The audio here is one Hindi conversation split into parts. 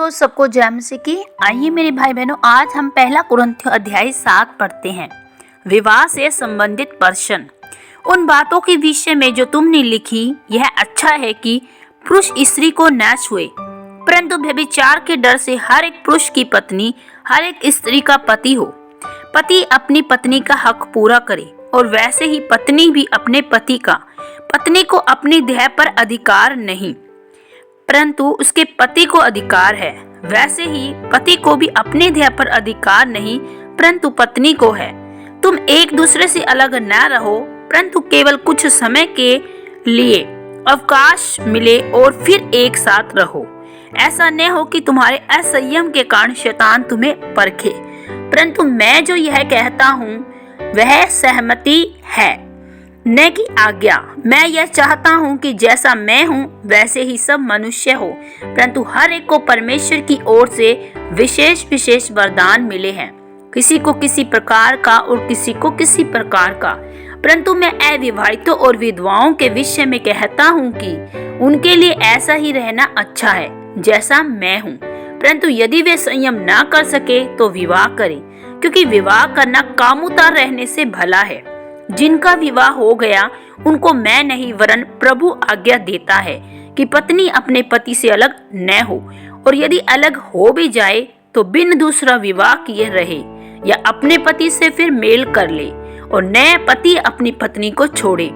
हेलो सबको, जय मसीह की। आइए मेरे भाई बहनों, आज हम पहला कुरिन्थियों अध्याय 7 पढ़ते हैं। विवाह से संबंधित प्रश्न। उन बातों के विषय में जो तुमने लिखी, यह अच्छा है कि पुरुष स्त्री को न छुए, परंतु व्यभिचार के डर से हर एक पुरुष की पत्नी हर एक स्त्री का पति हो। पति अपनी पत्नी का हक पूरा करे, और वैसे ही पत्नी भी अपने पति का। पत्नी को अपनी देह पर अधिकार नहीं, परंतु उसके पति को अधिकार है। वैसे ही पति को भी अपने देह पर अधिकार नहीं, परंतु पत्नी को है। तुम एक दूसरे से अलग न रहो, परंतु केवल कुछ समय के लिए अवकाश मिले और फिर एक साथ रहो। ऐसा न हो कि तुम्हारे असंयम के कारण शैतान तुम्हें परखे। परंतु मैं जो यह कहता हूँ वह सहमति है, न कि आज्ञा। मैं यह चाहता हूँ कि जैसा मैं हूँ वैसे ही सब मनुष्य हो, परंतु हर एक को परमेश्वर की ओर से विशेष विशेष वरदान मिले हैं, किसी को किसी प्रकार का और किसी को किसी प्रकार का। परंतु मैं अविवाहितों और विधवाओं के विषय में कहता हूँ कि उनके लिए ऐसा ही रहना अच्छा है जैसा मैं हूँ। परंतु यदि वे संयम ना कर सके तो विवाह करें, क्योंकि विवाह करना कामुता रहने से भला है। जिनका विवाह हो गया उनको मैं नहीं, वरन प्रभु आज्ञा देता है कि पत्नी अपने पति से अलग न हो, और यदि अलग हो भी जाए तो बिन दूसरा विवाह किए रहे, या अपने पति से फिर मेल कर ले, और नए पति अपनी पत्नी को छोड़े।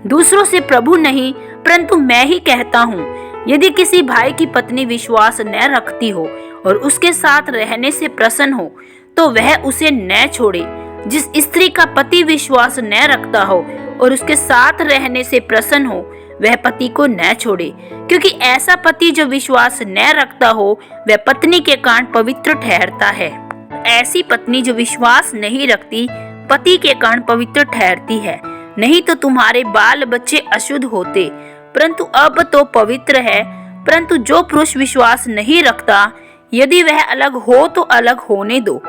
दूसरों से प्रभु नहीं, परंतु मैं ही कहता हूँ, यदि किसी भाई की पत्नी विश्वास न रखती हो और उसके साथ रहने से प्रसन्न हो, तो वह उसे न छोड़े। जिस स्त्री का पति विश्वास न रखता हो और उसके साथ रहने से प्रसन्न हो, वह पति को न छोड़े, क्योंकि ऐसा पति जो विश्वास न रखता हो वह पत्नी के कारण पवित्र ठहरता है। ऐसी पत्नी जो विश्वास नहीं रखती पति के कारण पवित्र ठहरती है। नहीं तो तुम्हारे बाल बच्चे अशुद्ध होते, परंतु अब तो पवित्र है। परंतु जो पुरुष विश्वास नहीं रखता, यदि वह अलग हो तो अलग होने दो।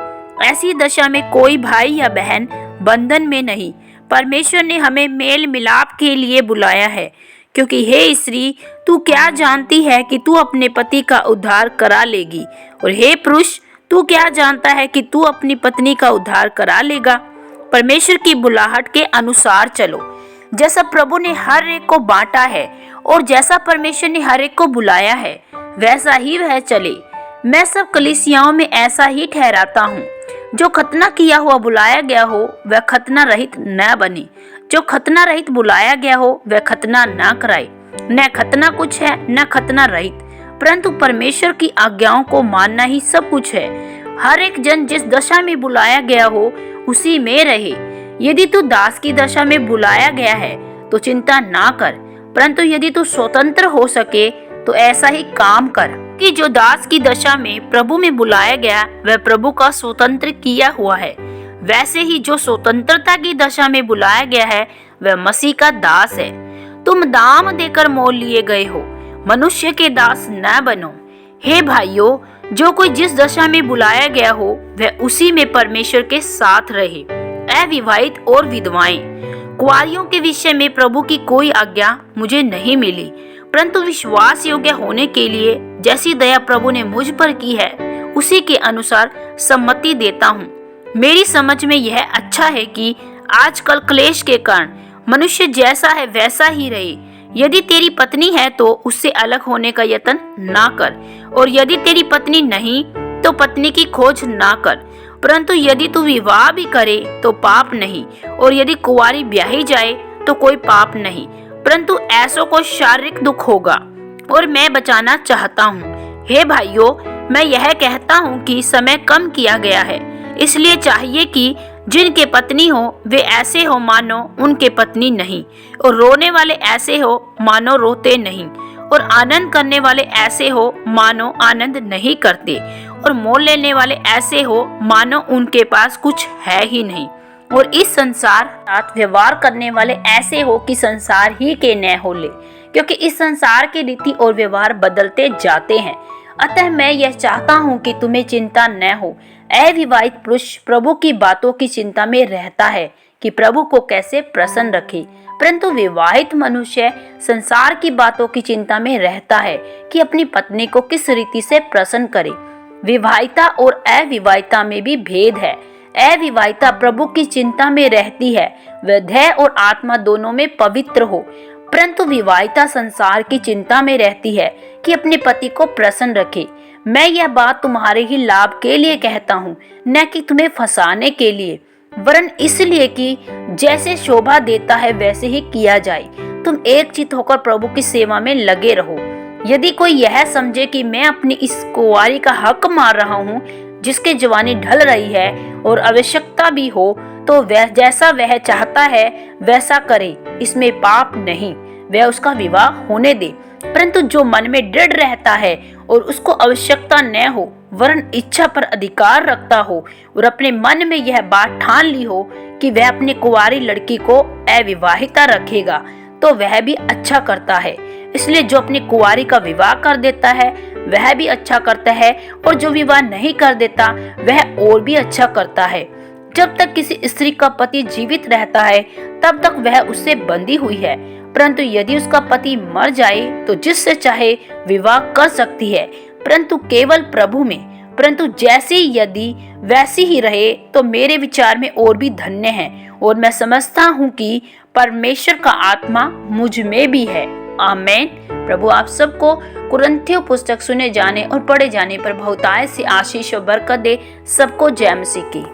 ऐसी दशा में कोई भाई या बहन बंधन में नहीं। परमेश्वर ने हमें मेल मिलाप के लिए बुलाया है, क्योंकि हे स्त्री, तू क्या जानती है कि तू अपने पति का उद्धार करा लेगी, और हे पुरुष, तू क्या जानता है कि तू अपनी पत्नी का उद्धार करा लेगा। परमेश्वर की बुलाहट के अनुसार चलो। जैसा प्रभु ने हर एक को बांटा है और जैसा परमेश्वर ने हर एक को बुलाया है, वैसा ही वह चले। मैं सब कलीसियाओं में ऐसा ही ठहराता हूँ। जो खतना किया हुआ बुलाया गया हो वह खतना रहित न बने, जो खतना रहित बुलाया गया हो वह खतना न कराए। न खतना कुछ है न खतना रहित, परंतु परमेश्वर की आज्ञाओं को मानना ही सब कुछ है। हर एक जन जिस दशा में बुलाया गया हो उसी में रहे। यदि तू दास की दशा में बुलाया गया है तो चिंता ना कर, परंतु यदि तू स्वतंत्र हो सके तो ऐसा ही काम कर। कि जो दास की दशा में प्रभु में बुलाया गया वह प्रभु का स्वतंत्र किया हुआ है, वैसे ही जो स्वतंत्रता की दशा में बुलाया गया है वह मसीह का दास है। तुम दाम देकर मोल लिए गए हो, मनुष्य के दास न बनो। हे भाइयों, जो कोई जिस दशा में बुलाया गया हो वह उसी में परमेश्वर के साथ रहे। अविवाहित और विधवाएं, कुंवारियों के विषय में प्रभु की कोई आज्ञा मुझे नहीं मिली, परंतु विश्वास योग्य होने के लिए जैसी दया प्रभु ने मुझ पर की है उसी के अनुसार सम्मति देता हूँ। मेरी समझ में यह अच्छा है कि आजकल क्लेश के कारण मनुष्य जैसा है वैसा ही रहे। यदि तेरी पत्नी है तो उससे अलग होने का यत्न ना कर, और यदि तेरी पत्नी नहीं तो पत्नी की खोज ना कर। परंतु यदि तू विवाह भी करे तो पाप नहीं, और यदि कुंवारी ब्याही जाए तो कोई पाप नहीं, परंतु ऐसों को शारीरिक दुख होगा, और मैं बचाना चाहता हूँ। हे भाइयों, मैं यह कहता हूँ कि समय कम किया गया है, इसलिए चाहिए कि जिनके पत्नी हो वे ऐसे हो मानो उनके पत्नी नहीं, और रोने वाले ऐसे हो मानो रोते नहीं, और आनंद करने वाले ऐसे हो मानो आनंद नहीं करते, और मोल लेने वाले ऐसे हो मानो उनके पास कुछ है ही नहीं, और इस संसार साथ व्यवहार करने वाले ऐसे हो कि संसार ही के न हो ले, क्योंकि इस संसार के रीति और व्यवहार बदलते जाते हैं। अतः मैं यह चाहता हूँ कि तुम्हें चिंता न हो। अविवाहित पुरुष प्रभु की बातों की चिंता में रहता है कि प्रभु को कैसे प्रसन्न रखे, परंतु विवाहित मनुष्य संसार की बातों की चिंता में रहता है कि अपनी पत्नी को किस रीति से प्रसन्न करे। विवाहिता और अविवाहिता में भी भेद है। अविवाहिता प्रभु की चिंता में रहती है, वह देह और आत्मा दोनों में पवित्र हो, परंतु विवाहिता संसार की चिंता में रहती है कि अपने पति को प्रसन्न रखे। मैं यह बात तुम्हारे ही लाभ के लिए कहता हूँ, न कि तुम्हें फंसाने के लिए, वरन इसलिए कि जैसे शोभा देता है वैसे ही किया जाए। तुम एक चित होकर प्रभु की सेवा में लगे रहो। यदि कोई यह समझे कि मैं अपनी इस कुंवारी का हक मार रहा हूँ जिसके जवानी ढल रही है और आवश्यकता भी हो, तो वह जैसा वह चाहता है वैसा करे, इसमें पाप नहीं, वह उसका विवाह होने दे। परंतु जो मन में दृढ़ रहता है और उसको आवश्यकता न हो वरन इच्छा पर अधिकार रखता हो और अपने मन में यह बात ठान ली हो कि वह अपनी कुंवारी लड़की को अविवाहिता रखेगा, तो वह भी अच्छा करता है। इसलिए जो अपनी कुंवारी का विवाह कर देता है वह भी अच्छा करता है, और जो विवाह नहीं कर देता वह और भी अच्छा करता है। जब तक किसी स्त्री का पति जीवित रहता है तब तक वह उससे बंधी हुई है, परंतु यदि उसका पति मर जाए तो जिससे चाहे विवाह कर सकती है, परंतु केवल प्रभु में। परंतु जैसी यदि वैसी ही रहे तो मेरे विचार में और भी धन्य है, और मैं समझता हूँ कि परमेश्वर का आत्मा मुझ में भी है। आमीन। प्रभु आप सबको कुरिन्थियों पुस्तक सुने जाने और पढ़े जाने पर बहुतायत से आशीष और बरकत दे। सबको जय मसीह की।